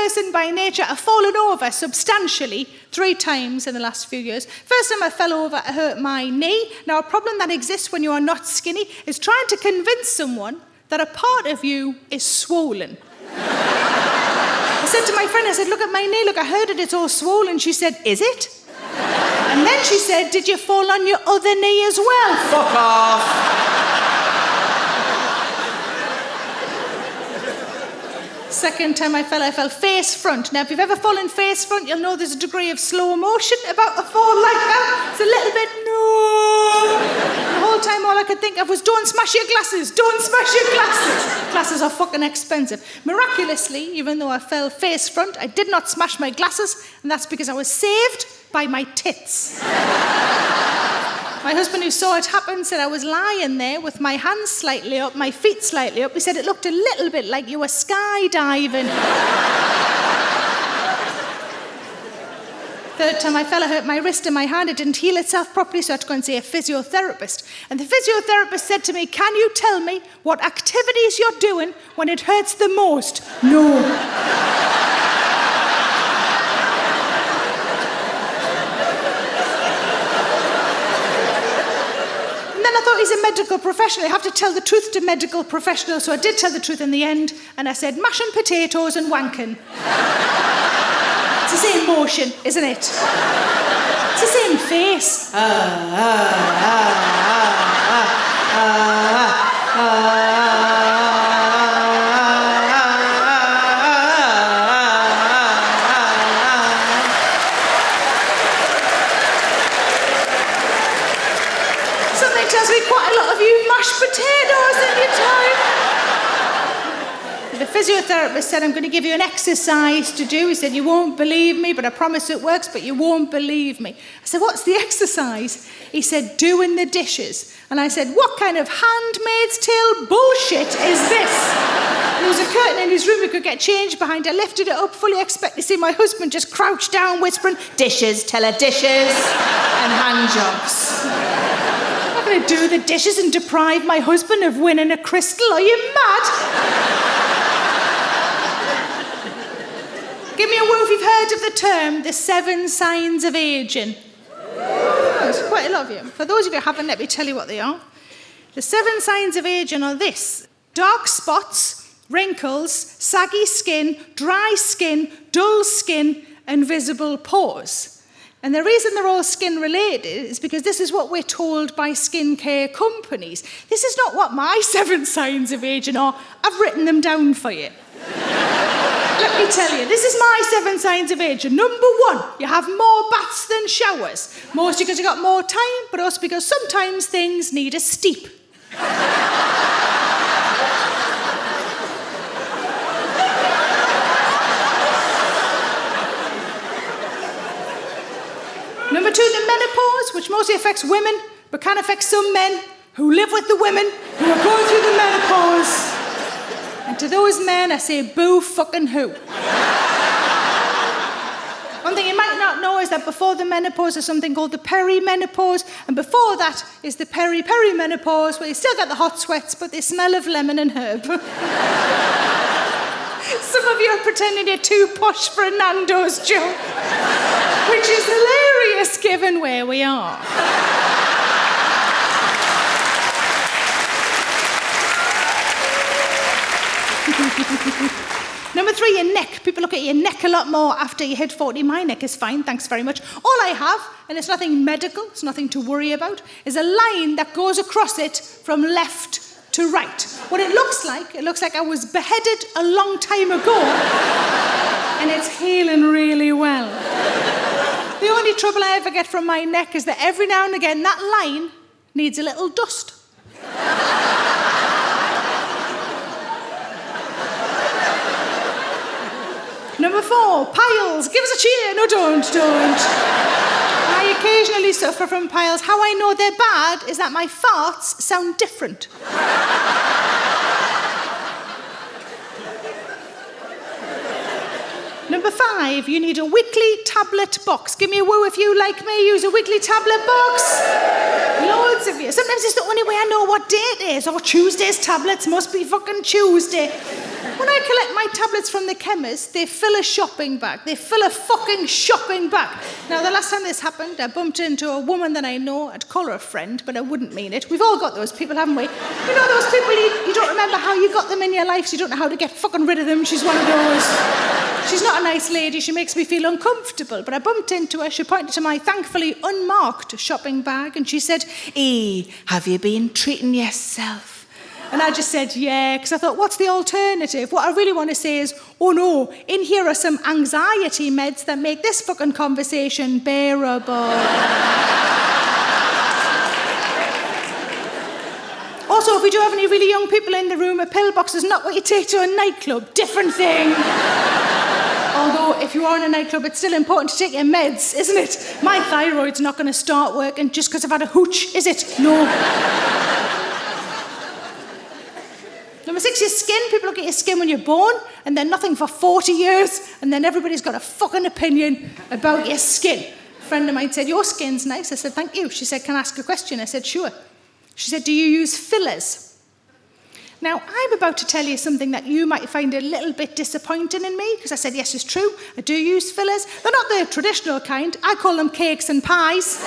person by nature. I've fallen over substantially 3 times in the last few years. First time I fell over, I hurt my knee. Now, a problem that exists when you are not skinny is trying to convince someone that a part of you is swollen. I said to my friend, I said, look at my knee, look, I heard it, it's all swollen. She said, is it? And then she said, did you fall on your other knee as well? Fuck off. Second time I fell face front. Now, if you've ever fallen face front, you'll know there's a degree of slow motion about a fall like that. It's a little bit, no. The whole time all I could think of was, don't smash your glasses, don't smash your glasses. Glasses are fucking expensive. Miraculously, even though I fell face front, I did not smash my glasses, and that's because I was saved by my tits. My husband, who saw it happen, said I was lying there with my hands slightly up, my feet slightly up. He said it looked a little bit like you were skydiving. Third time I fell, I hurt my wrist and my hand. It didn't heal itself properly, so I had to go and see a physiotherapist. And the physiotherapist said to me, can you tell me what activities you're doing when it hurts the most? No. I thought he's a medical professional. I have to tell the truth to medical professionals, so I did tell the truth in the end, and I said mashing potatoes and wanking. It's the same motion, isn't it? It's the same face. Potatoes in your time. The physiotherapist said, I'm going to give you an exercise to do. He said, you won't believe me, but I promise it works, but you won't believe me. I said, what's the exercise? He said, doing the dishes. And I said, what kind of handmaid's tale bullshit is this? And there was a curtain in his room we could get changed behind. I lifted it up, fully expecting to see my husband just crouch down, whispering, dishes, tell her dishes, and hand jobs. I'm going to do the dishes and deprive my husband of winning a crystal. Are you mad? Give me a word if you've heard of the term, the 7 signs of aging. Oh, there's quite a lot of you. For those of you who haven't, let me tell you what they are. The 7 signs of aging are this: dark spots, wrinkles, saggy skin, dry skin, dull skin, and visible pores. And the reason they're all skin-related is because this is what we're told by skincare companies. This is not what my 7 signs of aging are. I've written them down for you. Let me tell you, this is my 7 signs of aging. Number 1, you have more baths than showers. Mostly because you've got more time, but also because sometimes things need a steep. Number 2, the menopause, which mostly affects women, but can affect some men who live with the women who are going through the menopause. And to those men, I say, boo fucking who. One thing you might not know is that before the menopause is something called the perimenopause, and before that is the perimenopause, where you still get the hot sweats, but they smell of lemon and herb. Some of you are pretending you're too posh for a Nando's joke, which is hilarious given where we are. Number 3, your neck. People look at your neck a lot more after you hit 40. My neck is fine, thanks very much. All I have, and it's nothing medical, it's nothing to worry about, is a line that goes across it from left to right. What it looks like I was beheaded a long time ago, and it's healing really well. The only trouble I ever get from my neck is that every now and again that line needs a little dust. Number 4, piles. Give us a cheer. No, don't. I occasionally suffer from piles. How I know they're bad is that my farts sound different. Number 5, you need a weekly tablet box. Give me a woo if you, like me, use a weekly tablet box. Loads of you. Sometimes it's the only way I know what day it is. Oh, Tuesday's tablets must be fucking Tuesday. When I collect my tablets from the chemist, they fill a shopping bag. They fill a fucking shopping bag. Now, the last time this happened, I bumped into a woman that I know. I'd call her a friend, but I wouldn't mean it. We've all got those people, haven't we? You know those people you don't remember how you got them in your life, so you don't know how to get fucking rid of them. She's one of those. She's not a nice lady. She makes me feel uncomfortable. But I bumped into her. She pointed to my thankfully unmarked shopping bag, and she said, have you been treating yourself? And I just said, yeah, because I thought, what's the alternative? What I really want to say is, oh no, in here are some anxiety meds that make this fucking conversation bearable. Also, if we do have any really young people in the room, a pillbox is not what you take to a nightclub. Different thing. Although, if you are in a nightclub, it's still important to take your meds, isn't it? My thyroid's not going to start working just because I've had a hooch, is it? No. Number 6, your skin. People look at your skin when you're born, and then nothing for 40 years, and then everybody's got a fucking opinion about your skin. A friend of mine said, your skin's nice. I said, thank you. She said, can I ask a question? I said, sure. She said, do you use fillers? Now, I'm about to tell you something that you might find a little bit disappointing in me, because I said, yes, it's true, I do use fillers. They're not the traditional kind. I call them cakes and pies.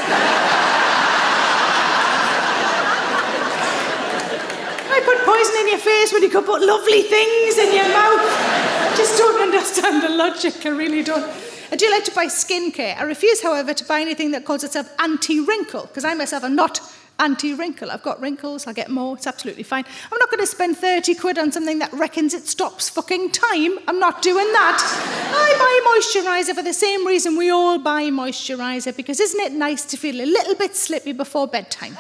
I put poison in your face when you could put lovely things in your mouth. I just don't understand the logic, I really don't. I do like to buy skincare. I refuse, however, to buy anything that calls itself anti-wrinkle, because I myself am not anti-wrinkle. I've got wrinkles, I'll get more, it's absolutely fine. I'm not going to spend 30 quid on something that reckons it stops fucking time. I'm not doing that. I buy moisturiser for the same reason we all buy moisturiser, because isn't it nice to feel a little bit slippy before bedtime?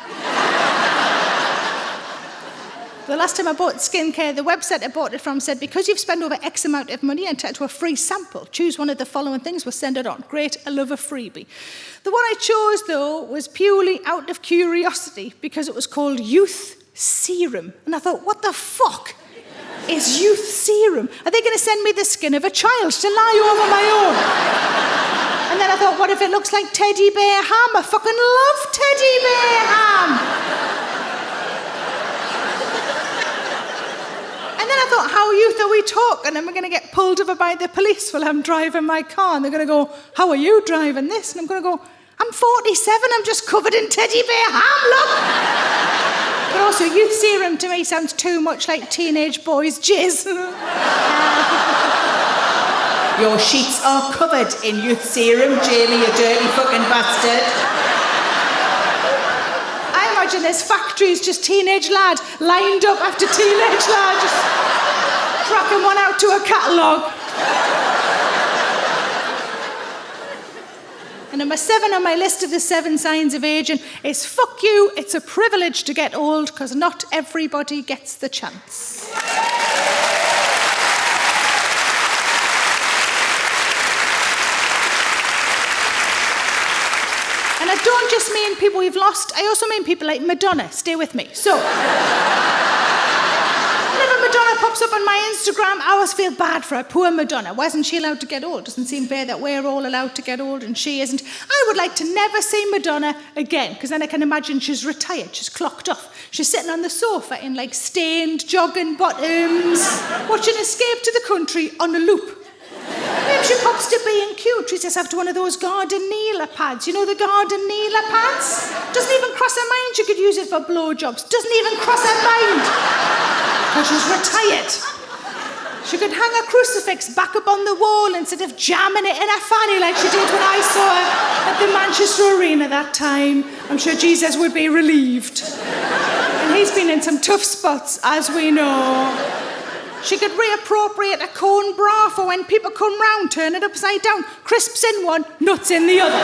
The last time I bought skincare, the website I bought it from said, because you've spent over X amount of money entitled to a free sample, choose one of the following things, we'll send it on. Great, I love a freebie. The one I chose, though, was purely out of curiosity because it was called Youth Serum. And I thought, what the fuck is Youth Serum? Are they going to send me the skin of a child to lie over my own? And then I thought, what if it looks like teddy bear ham? I fucking love teddy bear ham. And then I thought, how youth are we talking? Am I going to get pulled over by the police while I'm driving my car? And they're going to go, how are you driving this? And I'm going to go, I'm 47, I'm just covered in teddy bear ham, look! But also, Youth Serum to me sounds too much like teenage boys' jizz. Your sheets are covered in Youth Serum, Jamie, you dirty fucking bastard. Imagine there's factories, just teenage lad lined up after teenage lad, just cracking one out to a catalogue. And number 7 on my list of the 7 signs of aging is fuck you, it's a privilege to get old because not everybody gets the chance. And I don't just mean people we've lost, I also mean people like Madonna. Stay with me. So, whenever Madonna pops up on my Instagram, I always feel bad for her. Poor Madonna. Why isn't she allowed to get old? Doesn't seem fair that we're all allowed to get old and she isn't. I would like to never see Madonna again, because then I can imagine she's retired, she's clocked off. She's sitting on the sofa in like stained jogging bottoms, watching Escape to the Country on a loop. Maybe she pops to B&Q, treats herself to one of those garden kneeler pads. You know the garden kneeler pads? Doesn't even cross her mind she could use it for blowjobs. Doesn't even cross her mind. Because she's retired. She could hang a crucifix back up on the wall instead of jamming it in her fanny like she did when I saw her at the Manchester Arena that time. I'm sure Jesus would be relieved. And he's been in some tough spots, as we know. She could reappropriate a cone bra for when people come round, turn it upside down, crisps in one, nuts in the other.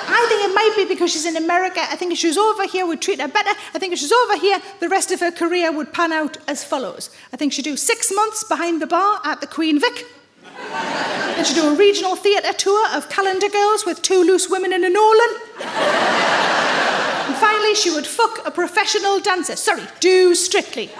I think it might be because she's in America. I think if she was over here, we'd treat her better. I think if she's over here, the rest of her career would pan out as follows. I think she'd do 6 months behind the bar at the Queen Vic. Then she'd do a regional theatre tour of Calendar Girls with 2 loose women in a Nolan. And finally, she would fuck a professional dancer. Sorry, do Strictly.